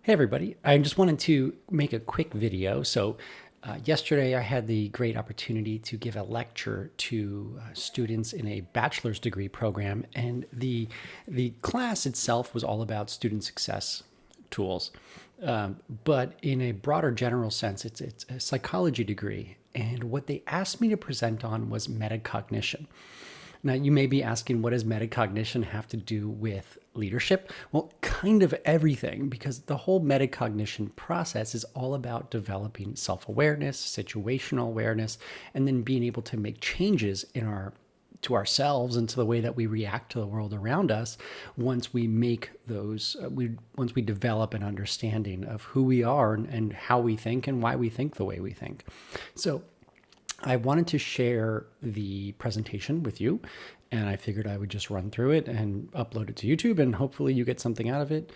Hey everybody, I just wanted to make a quick video. Yesterday I had the great opportunity to give a lecture to students in a bachelor's degree program, and the class itself was all about student success tools. But in a broader general sense, it's a psychology degree, and what they asked me to present on was metacognition. Now, you may be asking, what does metacognition have to do with leadership? Well, kind of everything, because the whole metacognition process is all about developing self-awareness, situational awareness, and then being able to make changes to ourselves and to the way that we react to the world around us once we make those, once we develop an understanding of who we are and how we think and why we think the way we think. So I wanted to share the presentation with you, and I figured I would just run through it and upload it to YouTube, and hopefully you get something out of it.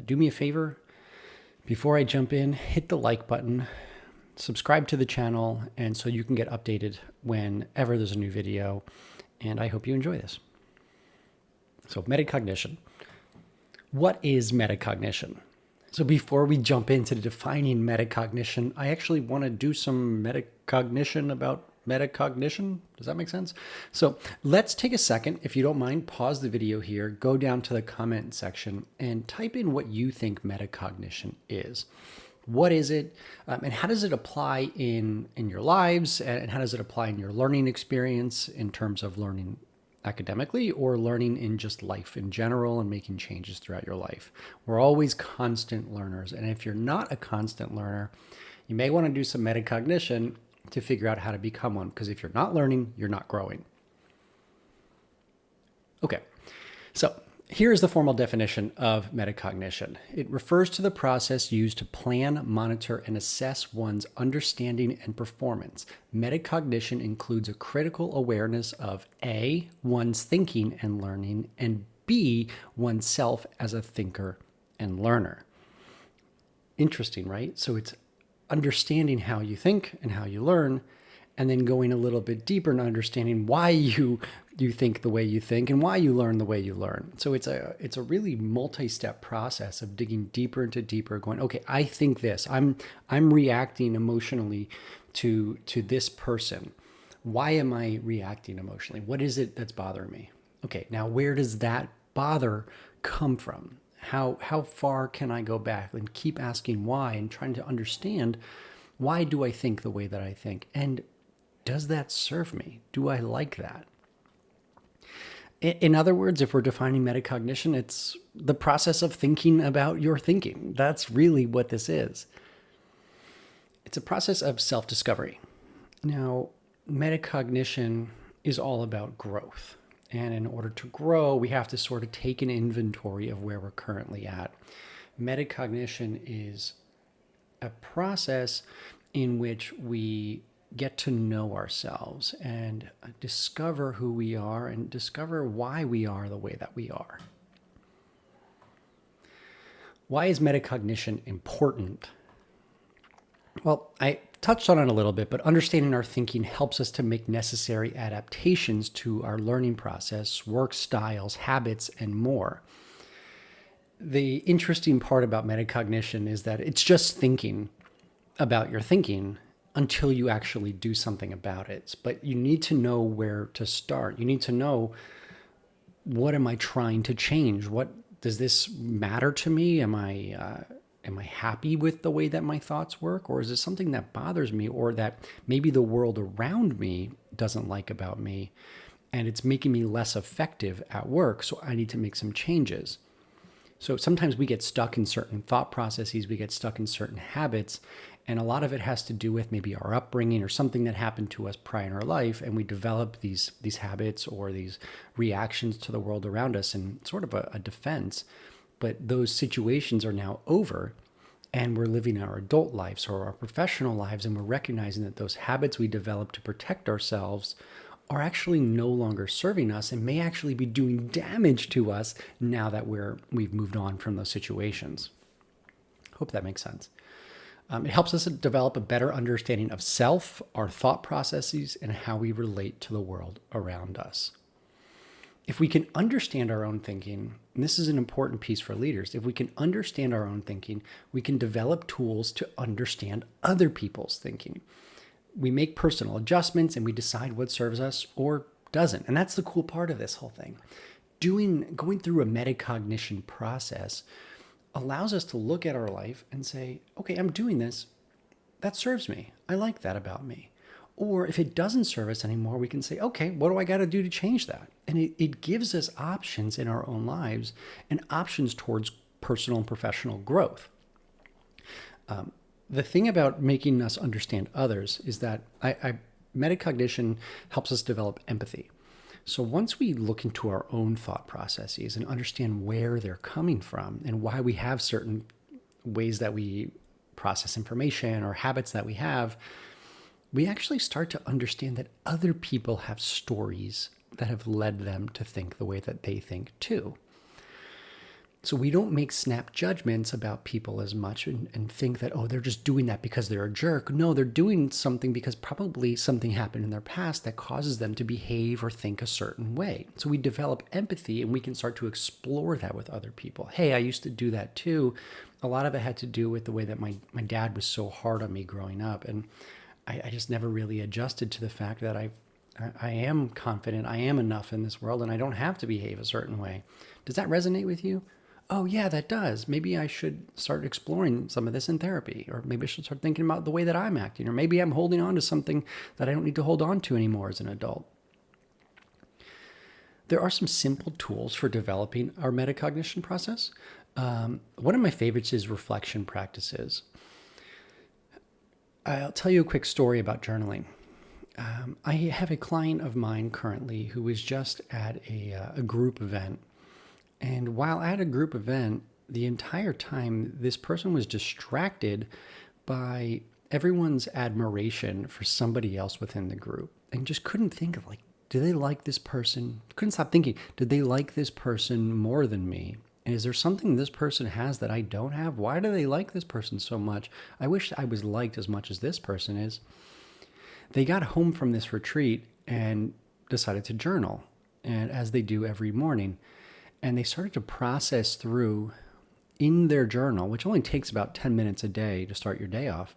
Do me a favor, before I jump in, hit the like button, subscribe to the channel, and so you can get updated whenever there's a new video, and I hope you enjoy this. So, metacognition. What is metacognition? So before we jump into defining metacognition, I actually want to do some metacognition about metacognition. Does that make sense? So let's take a second, if you don't mind, pause the video here, go down to the comment section and type in what you think metacognition is. What is it? And how does it apply in your lives? And how does it apply in your learning experience in terms of learning academically or learning in just life in general and making changes throughout your life? We're always constant learners. And if you're not a constant learner, you may want to do some metacognition to figure out how to become one. Because if you're not learning, you're not growing. Okay, so here's the formal definition of metacognition. It refers to the process used to plan, monitor, and assess one's understanding and performance. Metacognition includes a critical awareness of A, one's thinking and learning, and B, oneself as a thinker and learner. Interesting, right? So it's understanding how you think and how you learn, and then going a little bit deeper and understanding why you think the way you think and why you learn the way you learn. So it's a really multi-step process of digging deeper into deeper, going, okay, I think this. I'm reacting emotionally to this person. Why am I reacting emotionally? What is it that's bothering me? Okay, now where does that bother come from? How far can I go back and keep asking why and trying to understand, why do I think the way that I think? And does that serve me? Do I like that? In other words, if we're defining metacognition, it's the process of thinking about your thinking. That's really what this is. It's a process of self-discovery. Now, metacognition is all about growth. And in order to grow, we have to sort of take an inventory of where we're currently at. Metacognition is a process in which we get to know ourselves and discover who we are and discover why we are the way that we are. Why is metacognition important? Well, I touched on it a little bit, but understanding our thinking helps us to make necessary adaptations to our learning process, work styles, habits, and more. The interesting part about metacognition is that it's just thinking about your thinking until you actually do something about it. But you need to know where to start. You need to know, what am I trying to change? What does this matter to me? Am I happy with the way that my thoughts work? Or is this something that bothers me or that maybe the world around me doesn't like about me and it's making me less effective at work, so I need to make some changes? So sometimes we get stuck in certain thought processes, we get stuck in certain habits, and a lot of it has to do with maybe our upbringing or something that happened to us prior in our life, and we develop these habits or these reactions to the world around us in sort of a defense. But those situations are now over, and we're living our adult lives or our professional lives, and we're recognizing that those habits we developed to protect ourselves are actually no longer serving us and may actually be doing damage to us now that we've moved on from those situations. Hope that makes sense. It helps us develop a better understanding of self, our thought processes, and how we relate to the world around us. If we can understand our own thinking, And this is an important piece for leaders. If we can understand our own thinking, we can develop tools to understand other people's thinking. We make personal adjustments and we decide what serves us or doesn't. And that's the cool part of this whole thing. Going through a metacognition process allows us to look at our life and say, okay, I'm doing this. That serves me. I like that about me. Or if it doesn't serve us anymore, we can say, okay, what do I got to do to change that? And it gives us options in our own lives and options towards personal and professional growth. The thing about making us understand others is that metacognition helps us develop empathy. So once we look into our own thought processes and understand where they're coming from and why we have certain ways that we process information or habits that we have, we actually start to understand that other people have stories that have led them to think the way that they think too. So we don't make snap judgments about people as much and think that, oh, they're just doing that because they're a jerk. No, they're doing something because probably something happened in their past that causes them to behave or think a certain way. So we develop empathy and we can start to explore that with other people. Hey, I used to do that too. A lot of it had to do with the way that my dad was so hard on me growing up. And I just never really adjusted to the fact that I am confident, I am enough in this world, and I don't have to behave a certain way. Does that resonate with you? Oh, yeah, that does. Maybe I should start exploring some of this in therapy, or maybe I should start thinking about the way that I'm acting, or maybe I'm holding on to something that I don't need to hold on to anymore as an adult. There are some simple tools for developing our metacognition process. One of my favorites is reflection practices. I'll tell you a quick story about journaling. I have a client of mine currently who is just at a group event. And while at a group event, the entire time, this person was distracted by everyone's admiration for somebody else within the group and just couldn't think of, like, do they like this person? Couldn't stop thinking, did they like this person more than me? And is there something this person has that I don't have? Why do they like this person so much? I wish I was liked as much as this person is. They got home from this retreat and decided to journal, and as they do every morning. And they started to process through in their journal, which only takes about 10 minutes a day to start your day off.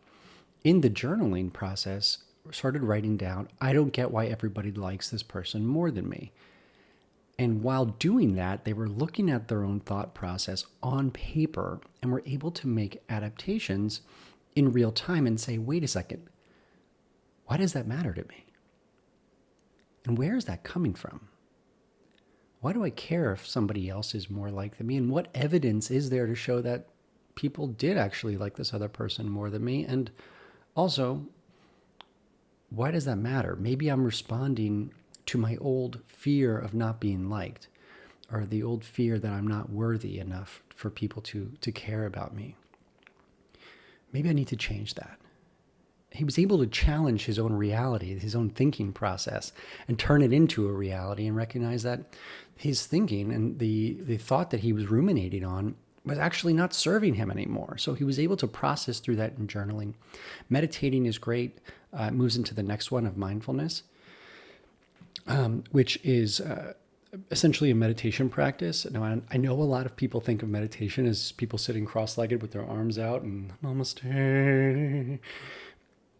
In the journaling process, started writing down, I don't get why everybody likes this person more than me. And while doing that, they were looking at their own thought process on paper and were able to make adaptations in real time and say, wait a second, why does that matter to me? And where is that coming from? Why do I care if somebody else is more like me? And what evidence is there to show that people did actually like this other person more than me? And also, why does that matter? Maybe I'm responding to my old fear of not being liked, or the old fear that I'm not worthy enough for people to care about me. Maybe I need to change that. He was able to challenge his own reality, his own thinking process, and turn it into a reality and recognize that his thinking and the thought that he was ruminating on was actually not serving him anymore. So he was able to process through that in journaling. Meditating is great. It moves into the next one of mindfulness, which is essentially a meditation practice. Now, I know a lot of people think of meditation as people sitting cross-legged with their arms out and namaste.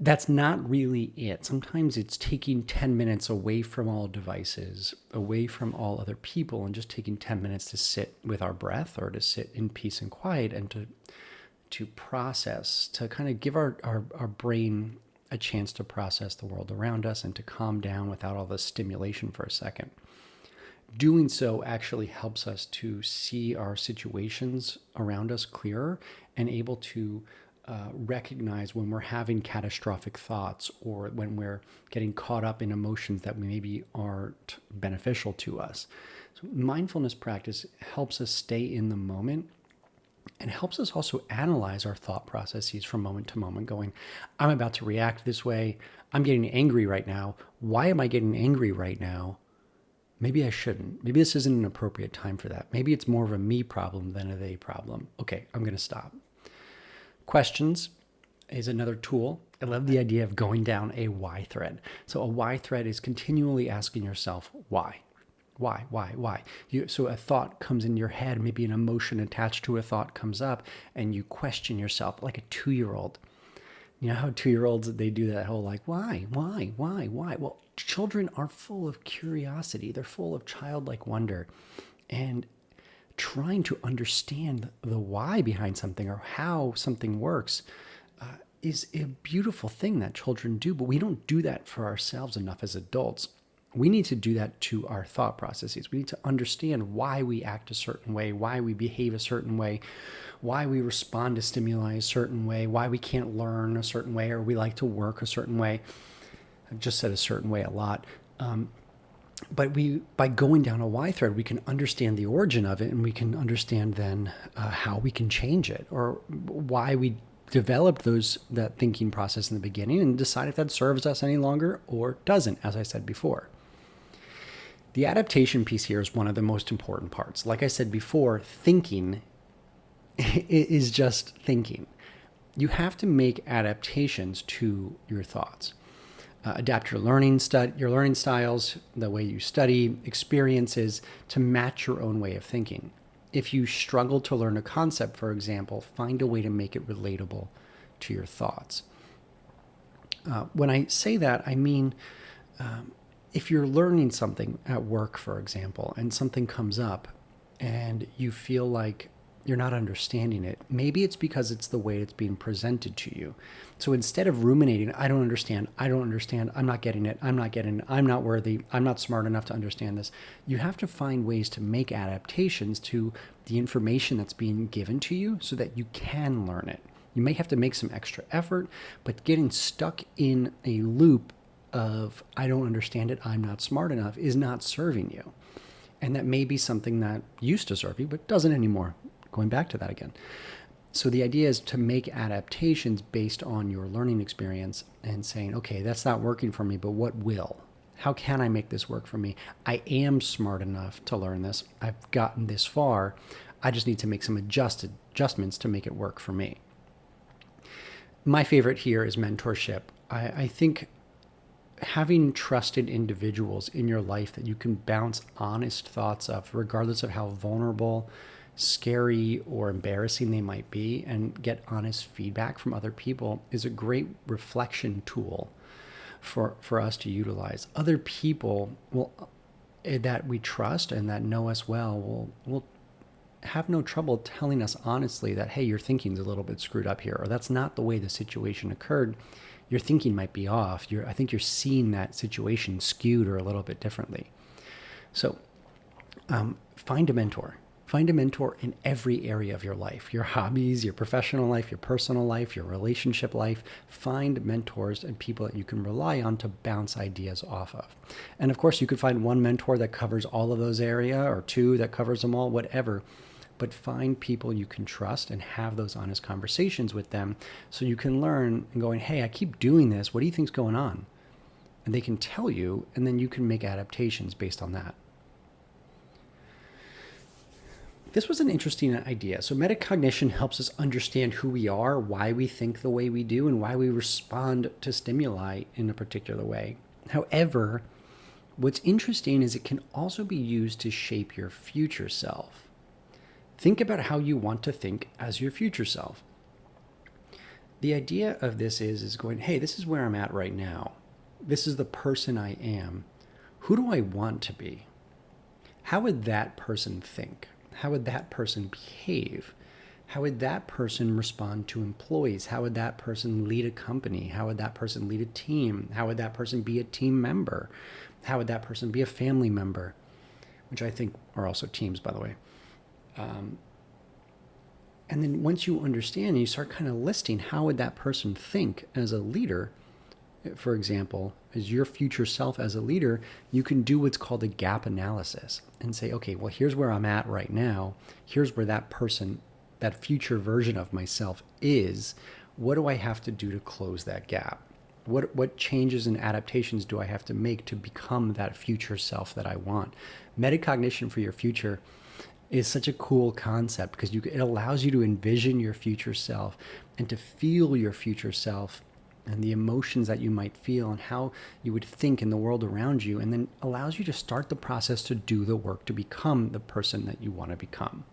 That's not really it. Sometimes it's taking 10 minutes away from all devices, away from all other people, and just taking 10 minutes to sit with our breath or to sit in peace and quiet and to process, to kind of give our brain a chance to process the world around us and to calm down without all the stimulation for a second. Doing so actually helps us to see our situations around us clearer and able to recognize when we're having catastrophic thoughts or when we're getting caught up in emotions that maybe aren't beneficial to us. So mindfulness practice helps us stay in the moment and helps us also analyze our thought processes from moment to moment, going, I'm about to react this way. I'm getting angry right now. Why am I getting angry right now? Maybe I shouldn't. Maybe this isn't an appropriate time for that. Maybe it's more of a me problem than a they problem. Okay, I'm going to stop. Questions is another tool. I love the idea of going down a why thread. So a why thread is continually asking yourself, why? Why? So a thought comes in your head, maybe an emotion attached to a thought comes up, and you question yourself like a 2-year-old. You know how 2-year-olds, they do that whole like, why? Well, children are full of curiosity. They're full of childlike wonder. And trying to understand the why behind something or how something works is a beautiful thing that children do, but we don't do that for ourselves enough as adults. We need to do that to our thought processes. We need to understand why we act a certain way, why we behave a certain way, why we respond to stimuli a certain way, why we can't learn a certain way, or we like to work a certain way. I've just said a certain way a lot. But by going down a why thread, we can understand the origin of it, and we can understand then how we can change it, or why we developed that thinking process in the beginning, and decide if that serves us any longer or doesn't, as I said before. The adaptation piece here is one of the most important parts. Like I said before, thinking is just thinking. You have to make adaptations to your thoughts. Adapt your learning styles, the way you study, experiences to match your own way of thinking. If you struggle to learn a concept, for example, find a way to make it relatable to your thoughts. When I say that, I mean, if you're learning something at work, for example, and something comes up and you feel like you're not understanding it, maybe it's because it's the way it's being presented to you. So instead of ruminating, I don't understand, I'm not getting it, I'm not worthy, I'm not smart enough to understand this, you have to find ways to make adaptations to the information that's being given to you so that you can learn it. You may have to make some extra effort, but getting stuck in a loop of I don't understand it, I'm not smart enough is not serving you. And that may be something that used to serve you, but doesn't anymore. Going back to that again. So the idea is to make adaptations based on your learning experience and saying, okay, that's not working for me, but what will? How can I make this work for me? I am smart enough to learn this. I've gotten this far. I just need to make some adjustments to make it work for me. My favorite here is mentorship. I think having trusted individuals in your life that you can bounce honest thoughts off, regardless of how vulnerable, scary, or embarrassing they might be, and get honest feedback from other people is a great reflection tool for us to utilize. Other people that we trust and that know us well will have no trouble telling us honestly that, hey, your thinking's a little bit screwed up here, or that's not the way the situation occurred. Your thinking might be off. I think you're seeing that situation skewed or a little bit differently. So find a mentor. Find a mentor in every area of your life, your hobbies, your professional life, your personal life, your relationship life. Find mentors and people that you can rely on to bounce ideas off of. And of course, you could find one mentor that covers all of those areas, or two that covers them all, whatever. But find people you can trust and have those honest conversations with them so you can learn and going, hey, I keep doing this. What do you think's going on? And they can tell you, and then you can make adaptations based on that. This was an interesting idea. So metacognition helps us understand who we are, why we think the way we do, and why we respond to stimuli in a particular way. However, what's interesting is it can also be used to shape your future self. Think about how you want to think as your future self. The idea of this is going, hey, this is where I'm at right now. This is the person I am. Who do I want to be? How would that person think? How would that person behave? How would that person respond to employees? How would that person lead a company? How would that person lead a team? How would that person be a team member? How would that person be a family member? Which I think are also teams, by the way. And then once you understand, you start kind of listing how would that person think as a leader. For example, as your future self as a leader, you can do what's called a gap analysis and say, okay, well, here's where I'm at right now. Here's where that person, that future version of myself is. What do I have to do to close that gap? What changes and adaptations do I have to make to become that future self that I want? Metacognition for your future is such a cool concept because it allows you to envision your future self and to feel your future self and the emotions that you might feel and how you would think in the world around you, and then allows you to start the process to do the work to become the person that you want to become.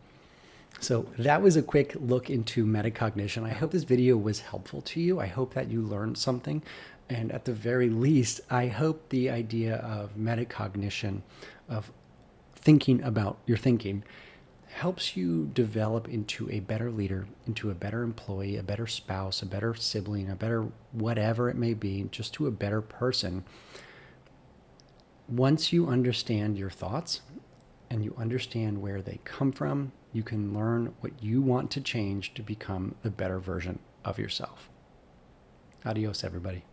So that was a quick look into metacognition. I hope this video was helpful to you. I hope that you learned something. And at the very least, I hope the idea of metacognition, of thinking about your thinking, helps you develop into a better leader, into a better employee, a better spouse, a better sibling, a better whatever it may be, just to a better person. Once you understand your thoughts and you understand where they come from, you can learn what you want to change to become the better version of yourself. Adios, everybody.